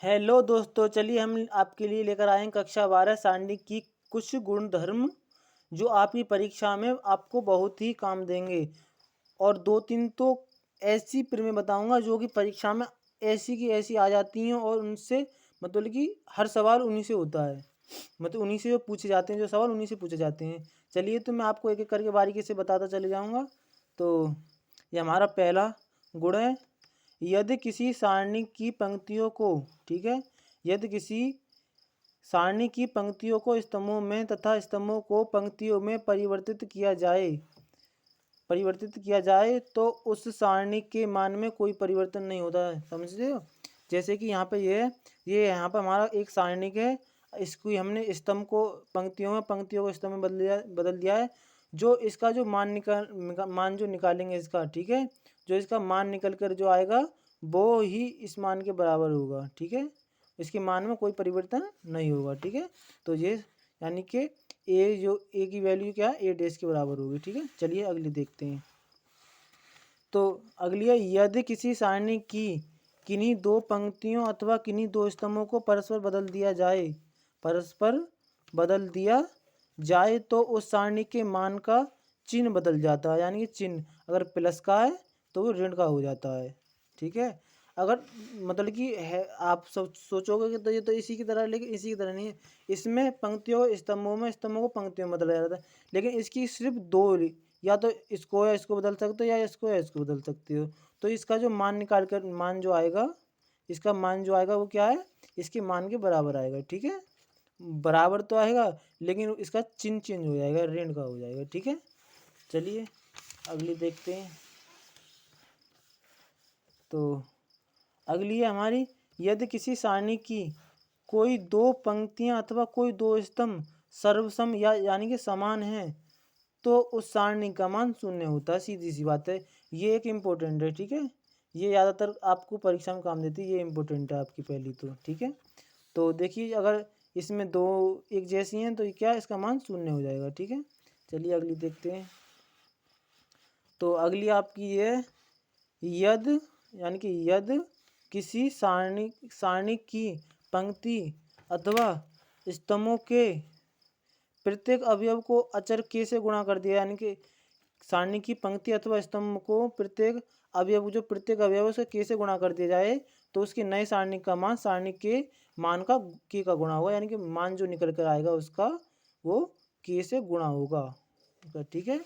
Hello दोस्तों, चलिए हम आपके लिए लेकर आए हैं कक्षा 12 सारणी की कुछ गुणधर्म जो आपकी परीक्षा में आपको बहुत ही काम देंगे। और दो तीन तो ऐसी फिर मैं बताऊंगा जो कि परीक्षा में ऐसी की ऐसी आ जाती हैं और उनसे मतलब कि हर सवाल उन्हीं से होता है। मतलब उन्हीं से जो पूछे जाते हैं, जो सवाल उन्हीं से पूछे जाते हैं। चलिए तो मैं आपको एक एक करके बारीकी से बताता चले जाऊँगा। तो ये हमारा पहला गुण है, यदि किसी सारणी की पंक्तियों को, ठीक है, यदि किसी सारणी की पंक्तियों को स्तंभों में तथा स्तंभों को पंक्तियों में परिवर्तित किया जाए तो उस सारणी के मान में कोई परिवर्तन नहीं होता है। समझ रहे हो? जैसे कि यहाँ पे ये यहाँ पर हमारा एक सारणी है, इसको हमने स्तंभ को पंक्तियों में, पंक्तियों को स्तंभ में बदल दिया है। जो इसका जो मान जो निकालेंगे इसका, ठीक है, जो इसका मान निकल कर जो आएगा वो ही इस मान के बराबर होगा। ठीक है, इसके मान में कोई परिवर्तन नहीं होगा। ठीक है, तो ये यानी कि ए की वैल्यू क्या है, ए डैश के बराबर होगी। ठीक है, चलिए अगली देखते हैं। तो अगली है, यदि किसी सारणी की किन्हीं दो पंक्तियों अथवा किन्हीं दो स्तंभों को परस्पर बदल दिया जाए तो उस सारणी के मान का चिन्ह बदल जाता है। यानी कि चिन्ह अगर प्लस का है तो वो ऋण का हो जाता है। ठीक है, अगर मतलब कि है, आप सोचोगे कि तो ये तो इसी की तरह है, लेकिन इसी की तरह नहीं है। इसमें पंक्तियों स्तंभों को पंक्तियों में बदला जाता है, लेकिन इसकी सिर्फ दो, या तो इसको या इसको बदल सकते हो या इसको या इसको बदल सकते हो। तो इसका जो मान निकाल कर मान जो आएगा, इसका मान जो आएगा वो क्या है, इसके मान के बराबर आएगा। ठीक है, बराबर तो आएगा लेकिन इसका चिन्ह चेंज हो जाएगा, ऋण का हो जाएगा। ठीक है, चलिए अगली देखते हैं। तो अगली है हमारी, यदि किसी सारणी की कोई दो पंक्तियां अथवा कोई दो स्तंभ सर्वसम यानी कि समान है तो उस सारणी का मान शून्य होता है। सीधी सी बात है, ये एक इम्पोर्टेंट है। ठीक है, ये ज़्यादातर आपको परीक्षा में काम देती है, ये इम्पोर्टेंट है आपकी पहली तो। ठीक है, तो देखिए अगर इसमें दो एक जैसी हैं तो क्या इसका मान शून्य हो जाएगा। ठीक है, चलिए अगली देखते हैं। तो अगली आपकी ये यद यानी कि यद किसी सारणी की पंक्ति अथवा स्तंभों के प्रत्येक अवयव को अचर के से गुणा कर दिया, यानी कि सारणी की पंक्ति अथवा स्तंभ को प्रत्येक अवयव से के से गुणा कर दिया जाए तो उसके नए सारणी का मान सारणी के मान का के का गुणा होगा। यानी कि मान जो निकल कर आएगा उसका वो के से गुणा होगा। ठीक है,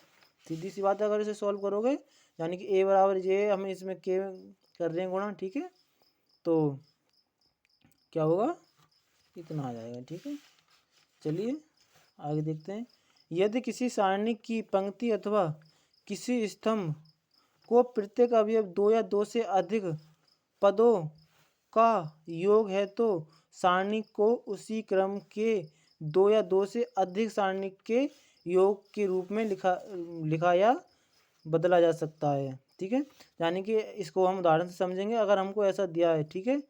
सीधी सी बात है। अगर इसे सॉल्व करोगे यानी कि ए बराबर ये, हम इसमें के कर रहे हैं गुणा। ठीक है, तो क्या होगा, इतना आ जाएगा। ठीक है, चलिए आगे देखते हैं। यदि किसी सारणी की पंक्ति अथवा किसी स्तंभ को प्रत्येक अवयव दो या दो से अधिक पदों का योग है तो सारणी को उसी क्रम के दो या दो से अधिक सारणी के योग के रूप में लिखा या बदला जा सकता है। ठीक है, यानी कि इसको हम उदाहरण से समझेंगे। अगर हमको ऐसा दिया है, ठीक है,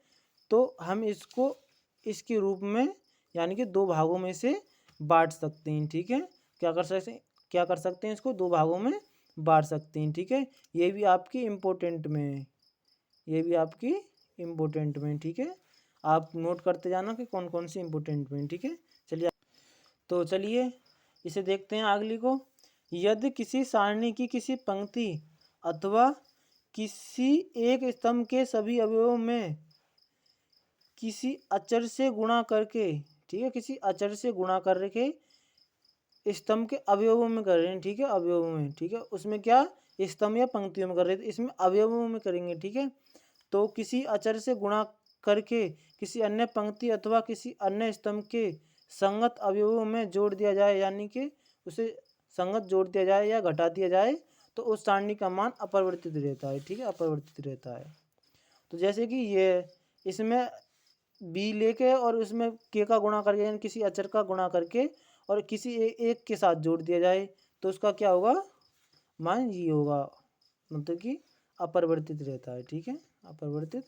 तो हम इसको इसके रूप में यानी कि दो भागों में से बांट सकते हैं। ठीक है, क्या कर सकते हैं, इसको दो भागों में बांट सकते हैं। ठीक है, ये भी आपकी इम्पोर्टेंट में है, ये भी आपकी इम्पोर्टेंट में। ठीक है, आप नोट करते जाना कि कौन कौन सी इम्पोर्टेंट में। ठीक है, चलिए तो चलिए इसे देखते हैं अगली को। यदि किसी सारणी की किसी पंक्ति अथवा किसी एक स्तंभ के सभी अवयवों में किसी अचर से गुणा करके, ठीक है, किसी अचर से गुणा करके स्तंभ के अवयवों में कर रहे हैं। ठीक है, अवयवों में, ठीक है, उसमें क्या स्तंभ या पंक्तियों में कर रहे थे, इसमें अवयवों में करेंगे। ठीक है, तो किसी अचर से गुणा करके किसी अन्य पंक्ति अथवा किसी अन्य स्तंभ के संगत अवयवों में जोड़ दिया जाए, यानी कि उसे संगत जोड़ दिया जाए या घटा दिया जाए तो उस सारणी का मान अपरिवर्तित रहता है। ठीक है, अपरिवर्तित रहता है। तो जैसे कि ये इसमें बी लेके और उसमें के का गुणा करके, यानी किसी अचर का गुणा करके और किसी एक के साथ जोड़ दिया जाए तो उसका क्या होगा, मान ये होगा, मतलब कि अपरिवर्तित रहता है। ठीक है, अपरिवर्तित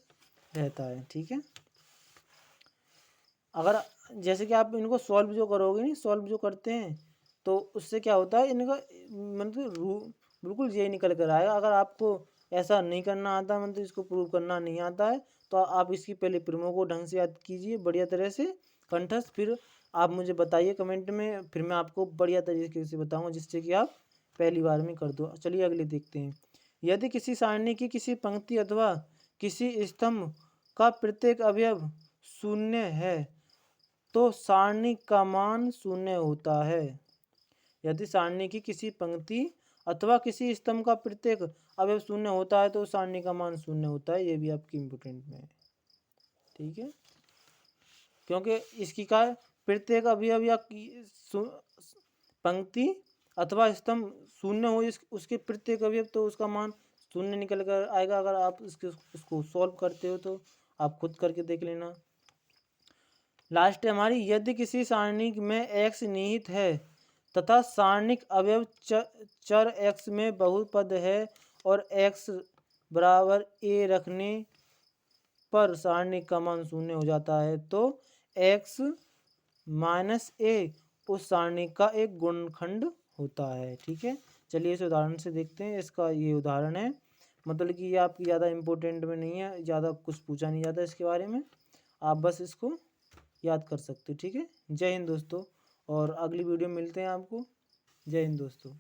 रहता है। ठीक है, अगर जैसे कि आप इनको सॉल्व जो करोगे, नहीं सॉल्व जो करते हैं तो उससे क्या होता है, इनका मतलब बिल्कुल यही निकल कर आएगा। अगर आपको ऐसा नहीं करना आता, मतलब इसको प्रूव करना नहीं आता है, तो आप इसकी पहले प्रमो को ढंग से याद कीजिए बढ़िया तरह से कंठस्थ, फिर आप मुझे बताइए कमेंट में, फिर मैं आपको बढ़िया तरीके से बताऊंगा जिससे कि आप पहली बार में कर दो। चलिए अगले देखते हैं। यदि किसी सारणी की किसी पंक्ति अथवा किसी स्तंभ का प्रत्येक अवयव शून्य है तो सारणी का मान शून्य होता है। यदि सारणी की किसी पंक्ति अथवा किसी स्तंभ का प्रत्येक अवयव शून्य होता है तो सारणी का मान शून्य होता है। ये भी आपकी इम्पोर्टेंट में है, ठीक है, क्योंकि इसकी का प्रत्येक अवयव या पंक्ति अथवा स्तंभ शून्य हो उसके प्रत्येक अवयव तो उसका मान शून्य निकल कर आएगा। अगर आप इसको सॉल्व करते हो तो आप खुद करके देख लेना। लास्ट है हमारी, यदि किसी सारणी में x निहित है तथा सारणिक अवयव चर x में बहुपद है और x बराबर a रखने पर सारणी का मान शून्य हो जाता है तो x माइनस a उस सारणी का एक गुणनखंड होता है, ठीक है। चलिए इस उदाहरण से देखते हैं। इसका ये उदाहरण है, मतलब कि ये आपकी ज़्यादा इम्पोर्टेंट में नहीं है, ज़्यादा कुछ पूछा नहीं जाता इसके बारे में, आप बस इसको याद कर सकते हो, ठीक है। जय हिंद दोस्तों, और अगली वीडियो में मिलते हैं आपको। जय हिंद दोस्तों।